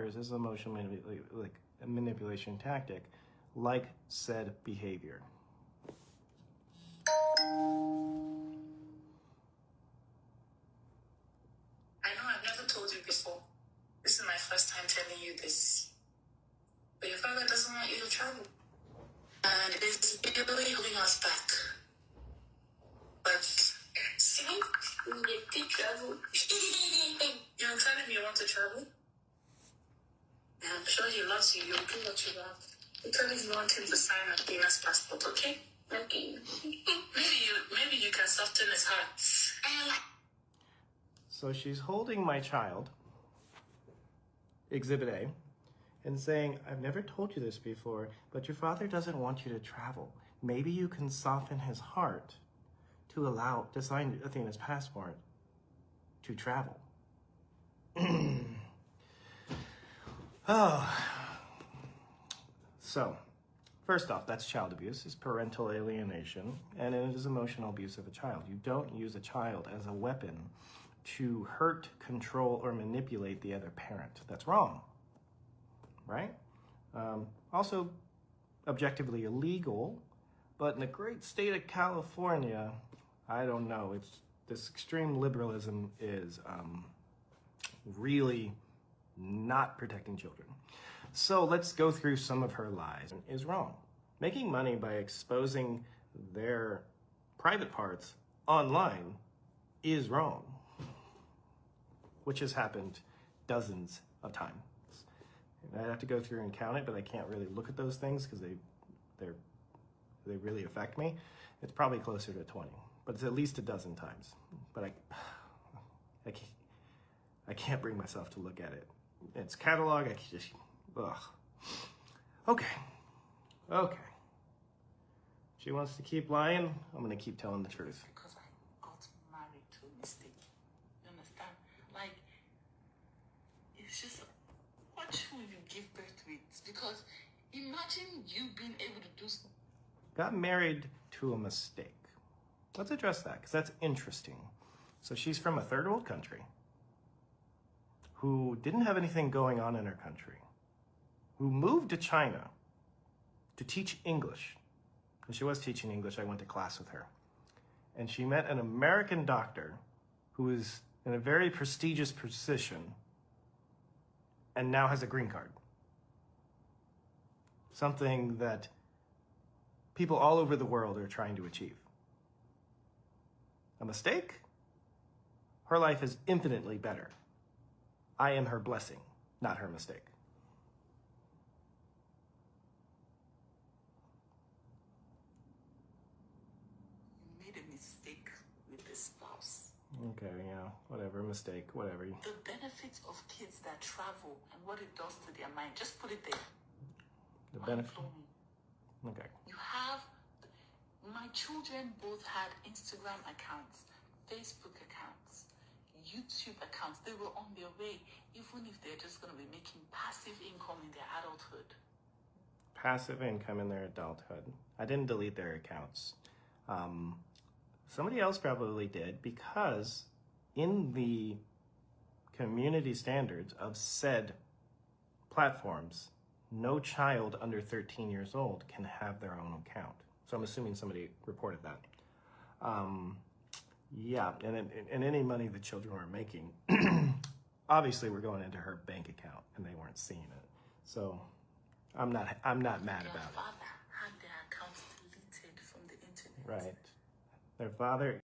occurs is emotional like a manipulation tactic, like said behavior. I know I've never told you before. This is my first time telling you this. But your father doesn't want you to travel. And it's really holding us back. But see, we did travel. You're telling me you want to travel? And I'm sure he loves you. You'll do what you want. You tell him you want him to sign a Venus passport, okay? Okay. maybe you can soften his heart. So she's holding my child, Exhibit A, and saying, I've never told you this before, but your father doesn't want you to travel. Maybe you can soften his heart to sign Athena's passport to travel. So, first off, that's child abuse. It's parental alienation, and it is emotional abuse of a child. You don't use a child as a weapon to hurt, control, or manipulate the other parent. That's wrong, right? Also, objectively illegal, but in the great state of California, I don't know. This extreme liberalism is really not protecting children. So let's go through some of her lies. Is wrong. Making money by exposing their private parts online is wrong, which has happened dozens of times. And I'd have to go through and count it, but I can't really look at those things because they really affect me. It's probably closer to 20, but it's at least a dozen times. But I can't bring myself to look at it. It's catalog. I just ugh. Okay. She wants to keep lying. I'm gonna keep telling the truth. Because I got married to a mistake. You understand? Like, it's just, what should you give birth to it? Because imagine you being able to do something. Got married to a mistake. Let's address that, because that's interesting. So she's from a third world country who didn't have anything going on in her country, who moved to China to teach English. And she was teaching English. I went to class with her. And she met an American doctor who was in a very prestigious position and now has a green card. Something that people all over the world are trying to achieve. A mistake? Her life is infinitely better. I am her blessing, not her mistake. You made a mistake with this spouse. Okay, yeah, whatever, mistake, whatever. The benefits of kids that travel and what it does to their mind, just put it there. The benefit. Okay. You have, my children both had Instagram accounts, Facebook accounts, YouTube accounts. They were on their way, even if they're just going to be making passive income in their adulthood. Passive income in their adulthood. I didn't delete their accounts. Somebody else probably did, because in the community standards of said platforms, no child under 13 years old can have their own account. So I'm assuming somebody reported that. Yeah, and any money the children were making, obviously we're going into her bank account, and they weren't seeing it. So I'm not mad about it. Their father had their accounts deleted from the internet. Right. Their father